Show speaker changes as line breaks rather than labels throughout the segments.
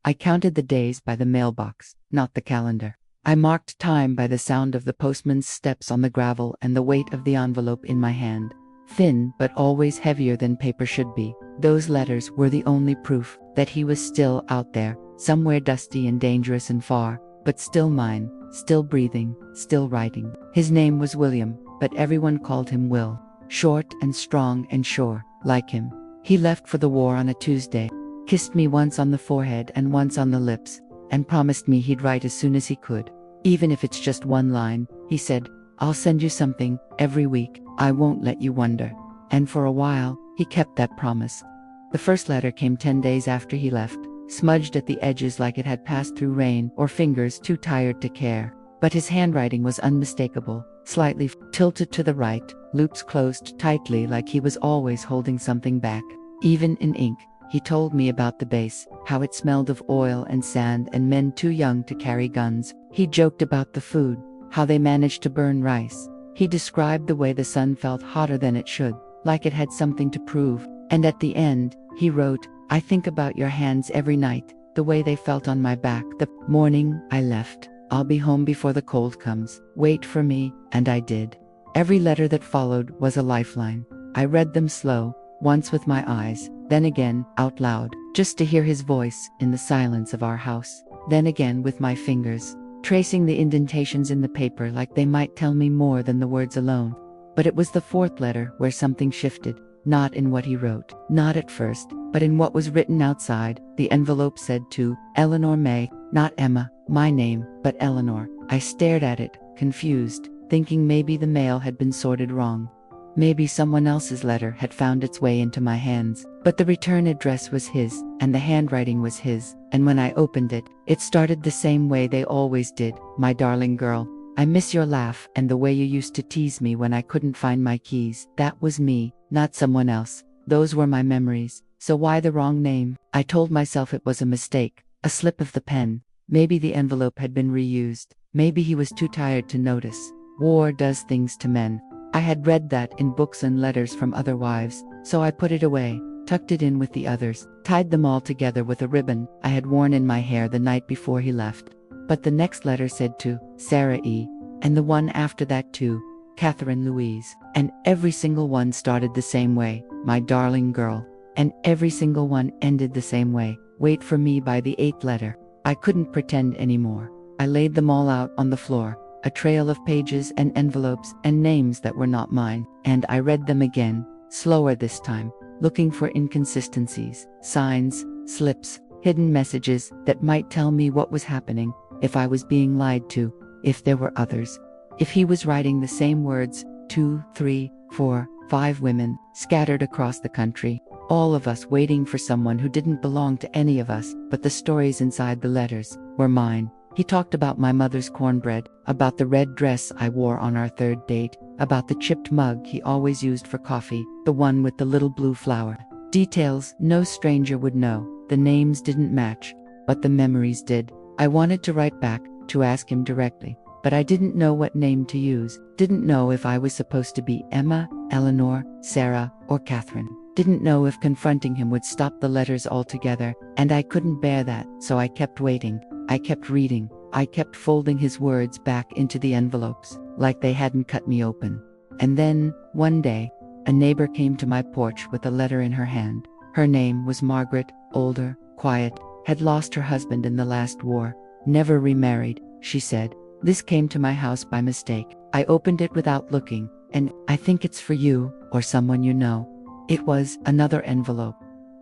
I counted the days by the mailbox, not the calendar. I marked time by the sound of the postman's steps on the gravel and the weight of the envelope in my hand. Thin, but always heavier than paper should be, those letters were the only proof that he was still out there, somewhere dusty and dangerous and far, but still mine, still breathing, still writing. His name was William, but everyone called him Will. Short and strong and sure, like him. He left for the war on a Tuesday, kissed me once on the forehead and once on the lips, and promised me he'd write as soon as he could. Even if it's just one line, he said, "I'll send you something every week. I won't let you wonder." And for a while, he kept that promise. The first letter came 10 days after he left, smudged at the edges like it had passed through rain or fingers too tired to care. But his handwriting was unmistakable, slightly tilted to the right, loops closed tightly like he was always holding something back. Even in ink, he told me about the base, how it smelled of oil and sand and men too young to carry guns. He joked about the food, how they managed to burn rice. He described the way the sun felt hotter than it should, like it had something to prove. And at the end, he wrote, "I think about your hands every night, the way they felt on my back the morning I left. I'll be home before the cold comes. Wait for me," and I did. Every letter that followed was a lifeline. I read them slow, once with my eyes, then again, out loud, just to hear his voice in the silence of our house. Then again with my fingers, tracing the indentations in the paper like they might tell me more than the words alone. But it was the fourth letter where something shifted, not in what he wrote, not at first, but in what was written outside. The envelope said to Eleanor May, not Emma, my name, but Eleanor. I stared at it, confused, thinking maybe the mail had been sorted wrong. Maybe someone else's letter had found its way into my hands. But the return address was his, and the handwriting was his, and when I opened it, it started the same way they always did. "My darling girl, I miss your laugh and the way you used to tease me when I couldn't find my keys." That was me, not someone else. Those were my memories. So why the wrong name? I told myself it was a mistake, a slip of the pen. Maybe the envelope had been reused. Maybe he was too tired to notice. War does things to men. I had read that in books and letters from other wives, so I put it away, tucked it in with the others, tied them all together with a ribbon I had worn in my hair the night before he left. But the next letter said to Sarah E., and the one after that to Catherine Louise, and every single one started the same way, "My darling girl," and every single one ended the same way, "Wait for me." By the 8th letter, I couldn't pretend anymore. I laid them all out on the floor, a trail of pages and envelopes and names that were not mine, and I read them again, slower this time, looking for inconsistencies, signs, slips, hidden messages that might tell me what was happening, if I was being lied to, if there were others, if he was writing the same words, 2, 3, 4, 5 women, scattered across the country, all of us waiting for someone who didn't belong to any of us, but the stories inside the letters were mine. He talked about my mother's cornbread, about the red dress I wore on our 3rd date, about the chipped mug he always used for coffee, the one with the little blue flower. Details no stranger would know. The names didn't match, but the memories did. I wanted to write back, to ask him directly, but I didn't know what name to use, didn't know if I was supposed to be Emma, Eleanor, Sarah, or Catherine. Didn't know if confronting him would stop the letters altogether, and I couldn't bear that, so I kept waiting. I kept reading. I kept folding his words back into the envelopes, like they hadn't cut me open. And then, one day, a neighbor came to my porch with a letter in her hand. Her name was Margaret, older, quiet, had lost her husband in the last war, never remarried, she said. "This came to my house by mistake." I opened it without looking, and "I think it's for you, or someone you know." It was another envelope,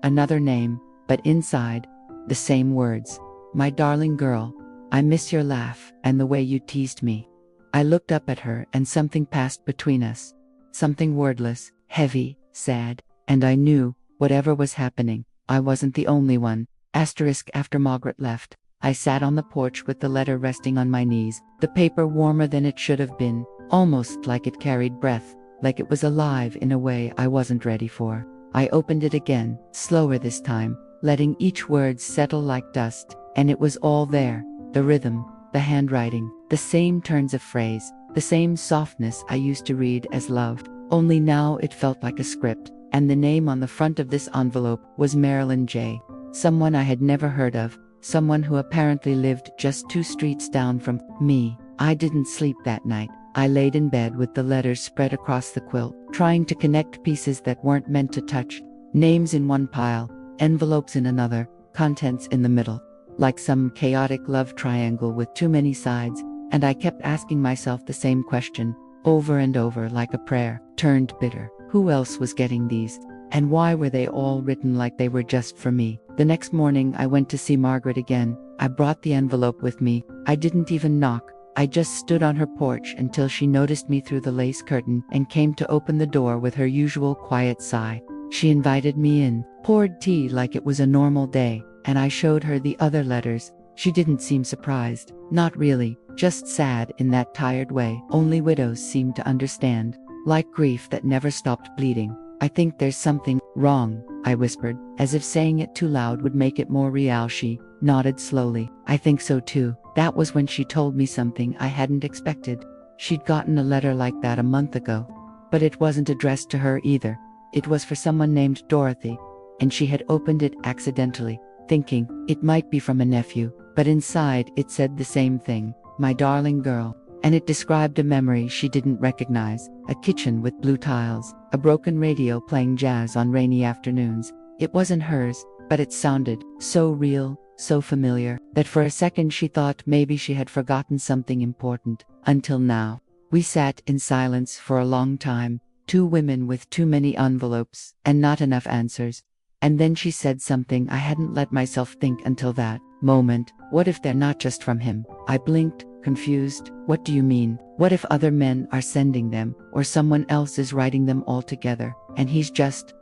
another name, but inside, the same words. "My darling girl, I miss your laugh and the way you teased me." I looked up at her and something passed between us. Something wordless, heavy, sad, and I knew, whatever was happening, I wasn't the only one. After Margaret left, I sat on the porch with the letter resting on my knees, the paper warmer than it should have been, almost like it carried breath, like it was alive in a way I wasn't ready for. I opened it again, slower this time, letting each word settle like dust, and it was all there, the rhythm, the handwriting, the same turns of phrase, the same softness I used to read as love, only now it felt like a script, and the name on the front of this envelope was Marilyn J. Someone I had never heard of, someone who apparently lived just 2 streets down from me. I didn't sleep that night. I laid in bed with the letters spread across the quilt, trying to connect pieces that weren't meant to touch. Names in one pile, envelopes in another, contents in the middle. Like some chaotic love triangle with too many sides, and I kept asking myself the same question, over and over like a prayer. Turned bitter. Who else was getting these? And why were they all written like they were just for me? The next morning I went to see Margaret again. I brought the envelope with me. I didn't even knock. I just stood on her porch until she noticed me through the lace curtain and came to open the door with her usual quiet sigh. She invited me in, poured tea like it was a normal day, and I showed her the other letters. She didn't seem surprised. Not really, just sad in that tired way only widows seem to understand. Like grief that never stopped bleeding. I think there's something wrong, I whispered, as if saying it too loud would make it more real. She nodded slowly. I think so too. That was when she told me something I hadn't expected. She'd gotten a letter like that a month ago. But it wasn't addressed to her either. It was for someone named Dorothy, and she had opened it accidentally, thinking it might be from a nephew, but inside it said the same thing, my darling girl, and it described a memory she didn't recognize, a kitchen with blue tiles, a broken radio playing jazz on rainy afternoons. It wasn't hers, but it sounded so real, so familiar, that for a second she thought maybe she had forgotten something important, until now. We sat in silence for a long time, two women with too many envelopes, and not enough answers. And then she said something I hadn't let myself think until that moment. What if they're not just from him? I blinked, confused. What do you mean? What if other men are sending them, or someone else is writing them all together, and he's just ...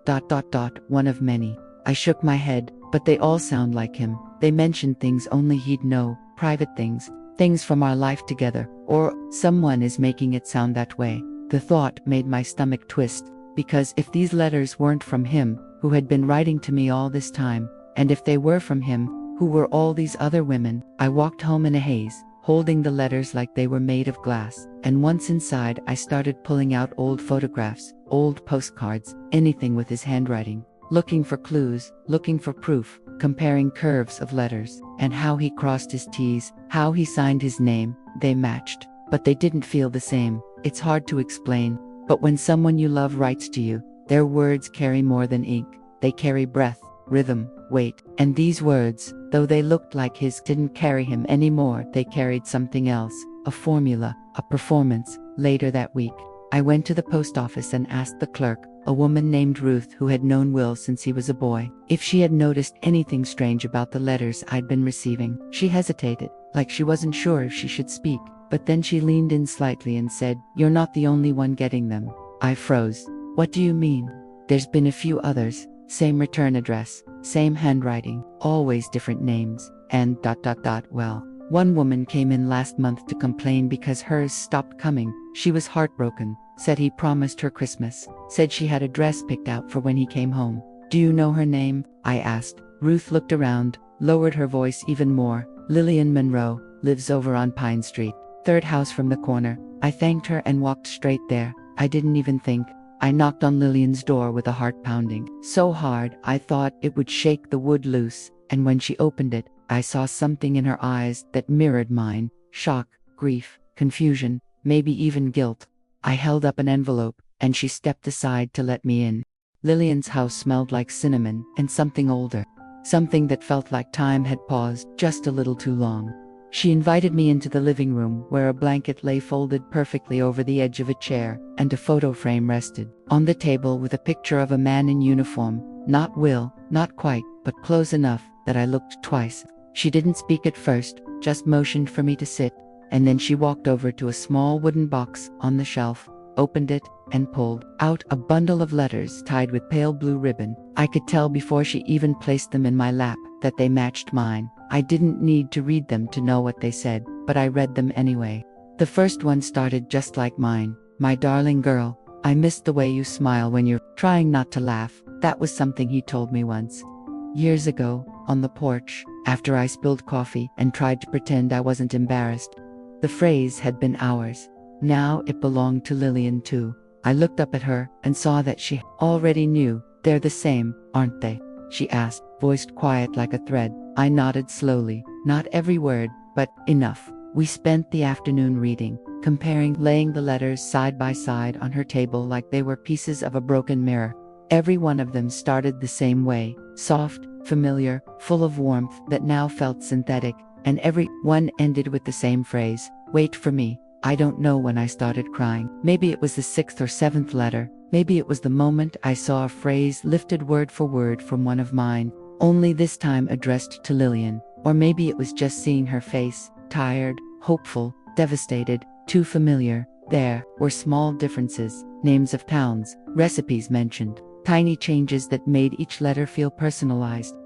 one of many? I shook my head, but they all sound like him. They mentioned things only he'd know, private things, things from our life together, or someone is making it sound that way. The thought made my stomach twist, because if these letters weren't from him, who had been writing to me all this time, and if they were from him, who were all these other women? I walked home in a haze, holding the letters like they were made of glass, and once inside I started pulling out old photographs, old postcards, anything with his handwriting, looking for clues, looking for proof, comparing curves of letters, and how he crossed his T's, how he signed his name. They matched, but they didn't feel the same. It's hard to explain, but when someone you love writes to you, their words carry more than ink. They carry breath, rhythm, weight, and these words, though they looked like his, didn't carry him anymore. They carried something else, a formula, a performance. Later that week, I went to the post office and asked the clerk, a woman named Ruth who had known Will since he was a boy, if she had noticed anything strange about the letters I'd been receiving. She hesitated, like she wasn't sure if she should speak, but then she leaned in slightly and said, "You're not the only one getting them." I froze. What do you mean? There's been a few others, same return address, same handwriting, always different names, and ... Well, one woman came in last month to complain because hers stopped coming. She was heartbroken, said he promised her Christmas, said she had a dress picked out for when he came home. Do you know her name? I asked. Ruth looked around, lowered her voice even more. Lillian Monroe, lives over on Pine Street, third house from the corner. I thanked her and walked straight there. I didn't even think. I knocked on Lillian's door with a heart pounding so hard I thought it would shake the wood loose, and when she opened it, I saw something in her eyes that mirrored mine. Shock, grief, confusion, maybe even guilt. I held up an envelope, and she stepped aside to let me in. Lillian's house smelled like cinnamon and something older. Something that felt like time had paused just a little too long. She invited me into the living room where a blanket lay folded perfectly over the edge of a chair, and a photo frame rested on the table with a picture of a man in uniform. Not Will, not quite, but close enough that I looked twice. She didn't speak at first, just motioned for me to sit, and then she walked over to a small wooden box on the shelf, opened it, and pulled out a bundle of letters tied with pale blue ribbon. I could tell before she even placed them in my lap that they matched mine. I didn't need to read them to know what they said, but I read them anyway. The first one started just like mine. My darling girl, I missed the way you smile when you're trying not to laugh. That was something he told me once. Years ago, on the porch, after I spilled coffee and tried to pretend I wasn't embarrassed. The phrase had been ours. Now it belonged to Lillian too. I looked up at her and saw that she already knew. They're the same, aren't they? She asked, voiced quiet like a thread. I nodded slowly, not every word, but enough. We spent the afternoon reading, comparing, laying the letters side by side on her table like they were pieces of a broken mirror. Every one of them started the same way, soft, familiar, full of warmth that now felt synthetic, and every one ended with the same phrase, "Wait for me." I don't know when I started crying. Maybe it was the 6th or 7th letter. Maybe it was the moment I saw a phrase lifted word for word from one of mine, only this time addressed to Lillian. Or maybe it was just seeing her face, tired, hopeful, devastated, too familiar. There were small differences, names of towns, recipes mentioned, tiny changes that made each letter feel personalized.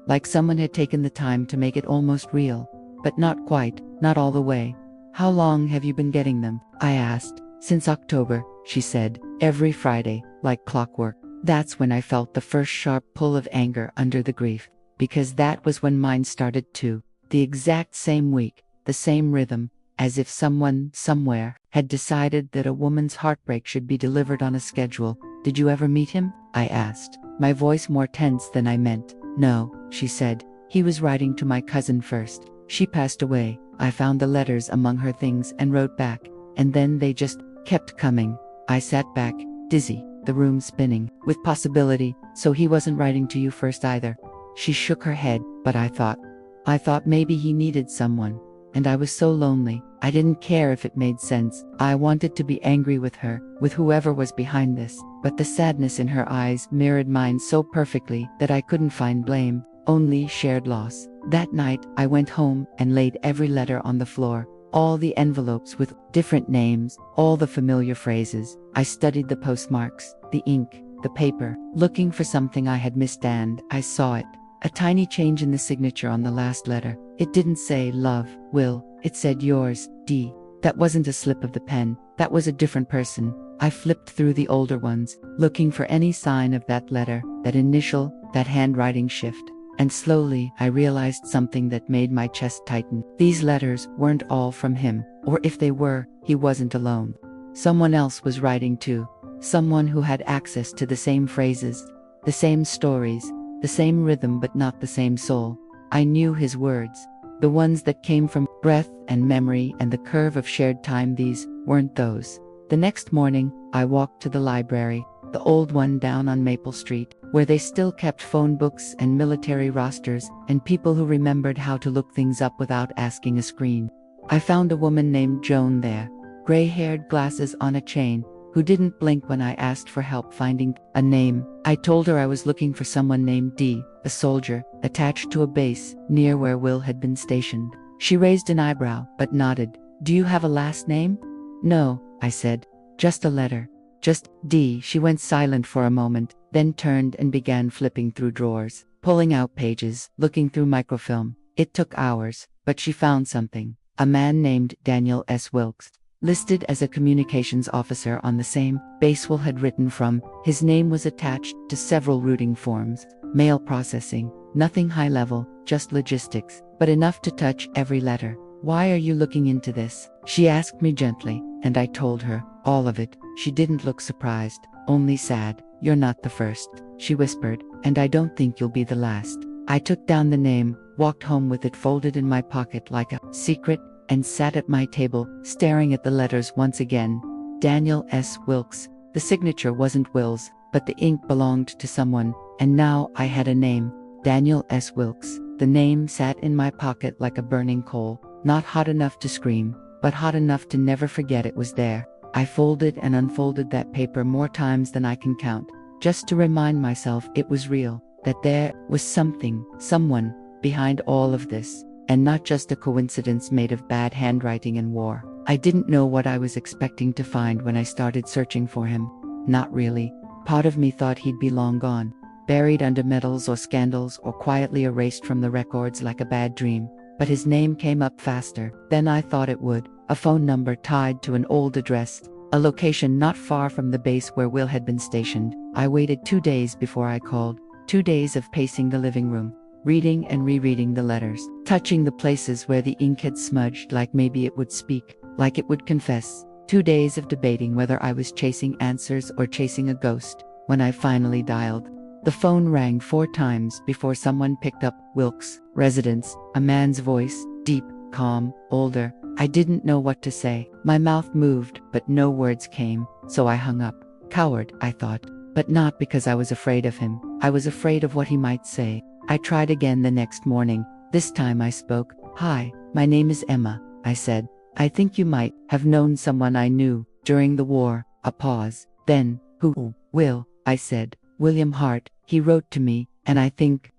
Like someone had taken the time to make it almost real. But not quite, not all the way. "How long have you been getting them?" I asked. "Since October," she said, "every Friday, like clockwork." That's when I felt the first sharp pull of anger under the grief, because that was when mine started too. The exact same week, the same rhythm, as if someone, somewhere, had decided that a woman's heartbreak should be delivered on a schedule. "Did you ever meet him?" I asked, my voice more tense than I meant. "No," she said. "He was writing to my cousin first. She passed away." I found the letters among her things and wrote back, and then they just kept coming. I sat back, dizzy, the room spinning, with possibility. "So he wasn't writing to you first either?" She shook her head, but I thought maybe he needed someone. And I was so lonely, I didn't care if it made sense. I wanted to be angry with her, with whoever was behind this, but the sadness in her eyes mirrored mine so perfectly that I couldn't find blame, only shared loss. That night, I went home and laid every letter on the floor, all the envelopes with different names, all the familiar phrases. I studied the postmarks, the ink, the paper, looking for something I had missed, and I saw it. A tiny change in the signature on the last letter. It didn't say "Love, Will," it said "Yours, D." That wasn't a slip of the pen, that was a different person. I flipped through the older ones, looking for any sign of that letter, that initial, that handwriting shift. And slowly, I realized something that made my chest tighten. These letters weren't all from him, or if they were, he wasn't alone. Someone else was writing too. Someone who had access to the same phrases, the same stories, the same rhythm, but not the same soul. I knew his words, the ones that came from breath and memory and the curve of shared time. These weren't those. The next morning, I walked to the library, the old one down on Maple Street, where they still kept phone books and military rosters and people who remembered how to look things up without asking a screen. I found a woman named Joan there, gray-haired, glasses on a chain, who didn't blink when I asked for help finding a name. I told her I was looking for someone named D, a soldier, attached to a base near where Will had been stationed. She raised an eyebrow, but nodded. "Do you have a last name?" "No," I said. "Just a letter. Just D." She went silent for a moment, then turned and began flipping through drawers, pulling out pages, looking through microfilm. It took hours, but she found something. A man named Daniel S. Wilkes, listed as a communications officer on the same base Will had written from. His name was attached to several routing forms. Mail processing, nothing high level, just logistics, but enough to touch every letter. "Why are you looking into this?" she asked me gently, and I told her all of it. She didn't look surprised, only sad. "You're not the first," she whispered, "and I don't think you'll be the last." I took down the name, walked home with it folded in my pocket like a secret, and sat at my table, staring at the letters once again. Daniel S. Wilkes. The signature wasn't Will's, but the ink belonged to someone, and now I had a name. Daniel S. Wilkes. The name sat in my pocket like a burning coal, not hot enough to scream, but hot enough to never forget it was there. I folded and unfolded that paper more times than I can count, just to remind myself it was real, that there was something, someone, behind all of this, and not just a coincidence made of bad handwriting and war. I didn't know what I was expecting to find when I started searching for him. Not really. Part of me thought he'd be long gone, buried under medals or scandals or quietly erased from the records like a bad dream. But his name came up faster than I thought it would. A phone number tied to an old address, a location not far from the base where Will had been stationed. I waited 2 days before I called. 2 days of pacing the living room, reading and rereading the letters, touching the places where the ink had smudged like maybe it would speak, like it would confess. 2 days of debating whether I was chasing answers or chasing a ghost. When I finally dialed, The phone rang 4 times before someone picked up. Wilkes, residence, a man's voice, deep, calm, older. I didn't know what to say. My mouth moved, but no words came, so I hung up. Coward, I thought, but not because I was afraid of him. I was afraid of what he might say. I tried again the next morning. This time I spoke. Hi, my name is Emma, I said. I think you might have known someone I knew during the war. A pause. Then, who? Will, I said. William Hart. He wrote to me, and I think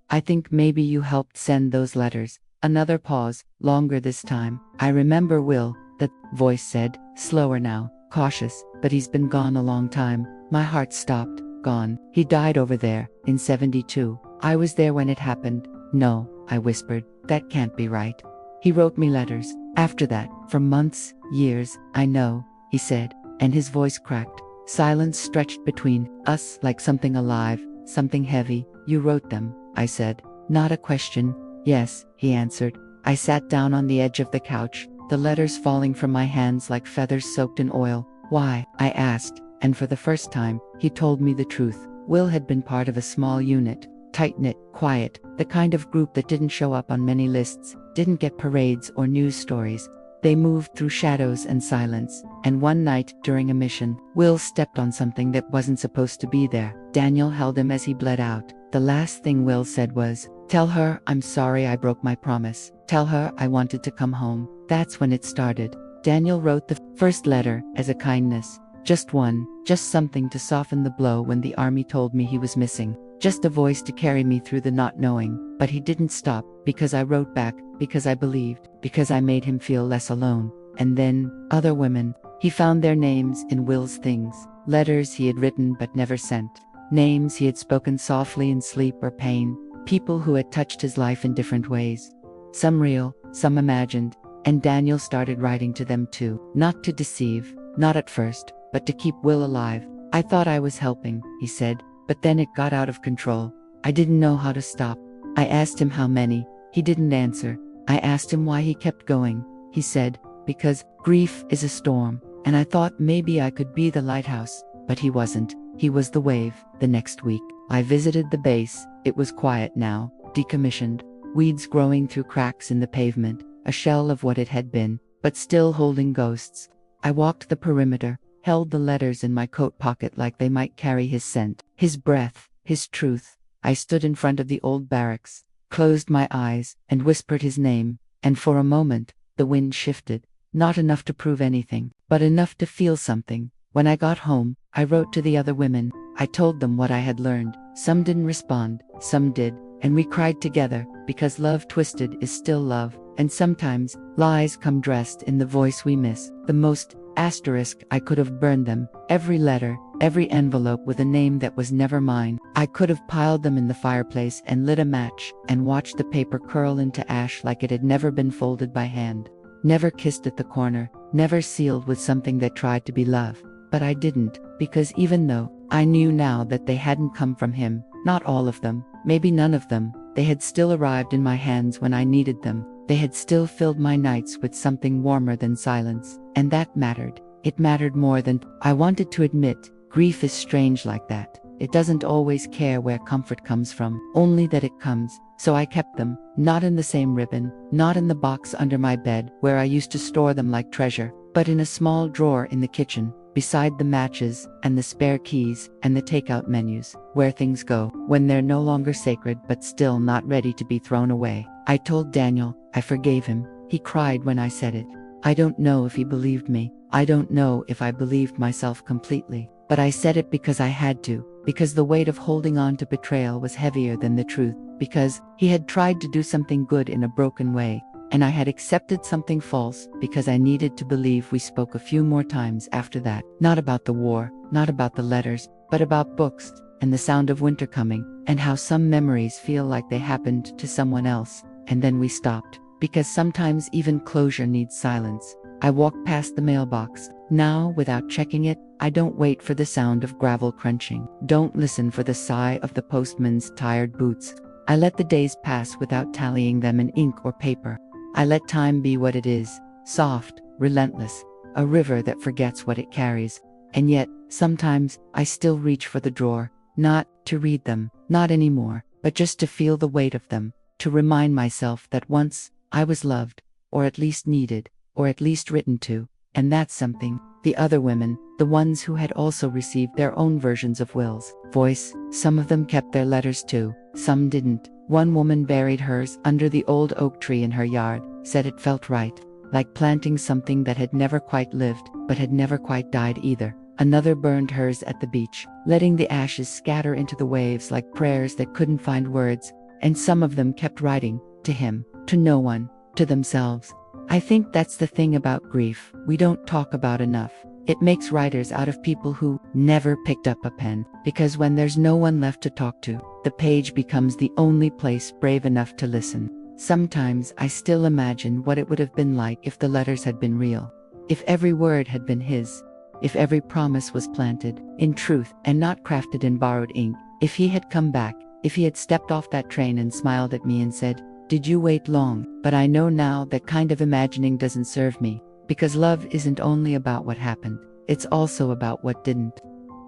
maybe you helped send those letters. Another pause, longer this time. I remember Will, the voice said, slower now, cautious, but he's been gone a long time. My heart stopped. Gone. He died over there, in 72. I was there when it happened. No, I whispered, that can't be right. He wrote me letters. After that, for months, years, I know, he said, and his voice cracked. Silence stretched between us like something alive, something heavy. You wrote them, I said. Not a question. Yes, he answered. I sat down on the edge of the couch, the letters falling from my hands like feathers soaked in oil. Why? I asked, and for the first time, he told me the truth. Will had been part of a small unit, tight-knit, quiet, the kind of group that didn't show up on many lists, didn't get parades or news stories. They moved through shadows and silence, and one night, during a mission, Will stepped on something that wasn't supposed to be there. Daniel held him as he bled out. The last thing Will said was, "Tell her I'm sorry I broke my promise. Tell her I wanted to come home." That's when it started. Daniel wrote the first letter as a kindness. Just one, just something to soften the blow when the army told me he was missing. Just a voice to carry me through the not knowing. But he didn't stop, because I wrote back, because I believed, because I made him feel less alone. And then, other women. He found their names in Will's things. Letters he had written but never sent. Names he had spoken softly in sleep or pain. People who had touched his life in different ways. Some real, some imagined. And Daniel started writing to them too. Not to deceive, not at first, but to keep Will alive. I thought I was helping, he said. But then it got out of control. I didn't know how to stop. I asked him how many. He didn't answer. I asked him why he kept going. He said, because grief is a storm. And I thought maybe I could be the lighthouse. But he wasn't. He was the wave. The next week, I visited the base. It was quiet now, decommissioned. Weeds growing through cracks in the pavement. A shell of what it had been, but still holding ghosts. I walked the perimeter, held the letters in my coat pocket like they might carry his scent, his breath, his truth. I stood in front of the old barracks, closed my eyes, and whispered his name, and for a moment, the wind shifted. Not enough to prove anything, but enough to feel something. When I got home, I wrote to the other women. I told them what I had learned. Some didn't respond, some did, and we cried together, because love twisted is still love, and sometimes, lies come dressed in the voice we miss. The most asterisk, I could have burned them, every letter, every envelope with a name that was never mine. I could have piled them in the fireplace and lit a match, and watched the paper curl into ash like it had never been folded by hand. Never kissed at the corner, never sealed with something that tried to be love. But I didn't, because even though I knew now that they hadn't come from him, not all of them, maybe none of them, they had still arrived in my hands when I needed them. They had still filled my nights with something warmer than silence, and that mattered. It mattered more than I wanted to admit. Grief is strange like that. It doesn't always care where comfort comes from, only that it comes. So I kept them, not in the same ribbon, not in the box under my bed where I used to store them like treasure, but in a small drawer in the kitchen, beside the matches and the spare keys and the takeout menus, where things go when they're no longer sacred but still not ready to be thrown away. I told Daniel I forgave him. He cried when I said it. I don't know if he believed me. I don't know if I believed myself completely. But I said it because I had to, because the weight of holding on to betrayal was heavier than the truth, because he had tried to do something good in a broken way, and I had accepted something false because I needed to believe. We spoke a few more times after that, not about the war, not about the letters, but about books, and the sound of winter coming, and how some memories feel like they happened to someone else. And then we stopped, because sometimes even closure needs silence. I walked past the mailbox. Now, without checking it, I don't wait for the sound of gravel crunching. Don't listen for the sigh of the postman's tired boots. I let the days pass without tallying them in ink or paper. I let time be what it is, soft, relentless, a river that forgets what it carries. And yet, sometimes, I still reach for the drawer, Not to read them, not anymore, but just to feel the weight of them, to remind myself that once I was loved, or at least needed, or at least written to, and that's something. The other women, the ones who had also received their own versions of Will's voice, some of them kept their letters too, some didn't. One woman buried hers under the old oak tree in her yard, said it felt right, like planting something that had never quite lived, but had never quite died either. Another burned hers at the beach, letting the ashes scatter into the waves like prayers that couldn't find words, and some of them kept writing, to him, to no one, to themselves. I think that's the thing about grief we don't talk about enough. It makes writers out of people who never picked up a pen, because when there's no one left to talk to, the page becomes the only place brave enough to listen. Sometimes I still imagine what it would have been like if the letters had been real. If every word had been his. If every promise was planted in truth and not crafted in borrowed ink. If he had come back, if he had stepped off that train and smiled at me and said, "Did you wait long?" But I know now that kind of imagining doesn't serve me, because love isn't only about what happened, it's also about what didn't.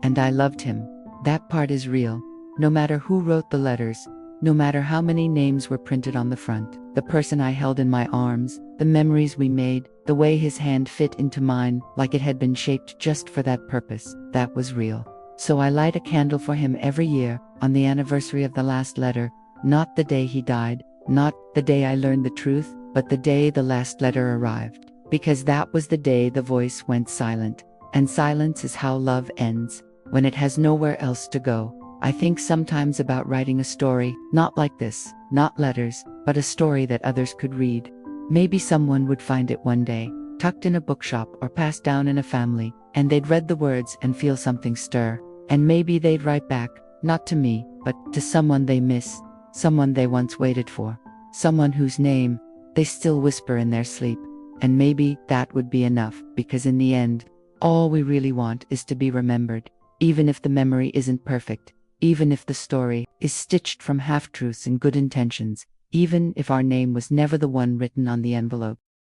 And I loved him. That part is real. No matter who wrote the letters, no matter how many names were printed on the front, the person I held in my arms, the memories we made, the way his hand fit into mine like it had been shaped just for that purpose, that was real. So I light a candle for him every year, on the anniversary of the last letter, not the day he died, not the day I learned the truth, but the day the last letter arrived. Because that was the day the voice went silent. And silence is how love ends, when it has nowhere else to go. I think sometimes about writing a story, not like this, not letters, but a story that others could read. Maybe someone would find it one day, tucked in a bookshop or passed down in a family, and they'd read the words and feel something stir. And maybe they'd write back, not to me, but to someone they miss, someone they once waited for, someone whose name they still whisper in their sleep. And maybe that would be enough, because in the end, all we really want is to be remembered, even if the memory isn't perfect, even if the story is stitched from half-truths and good intentions, even if our name was never the one written on the envelope.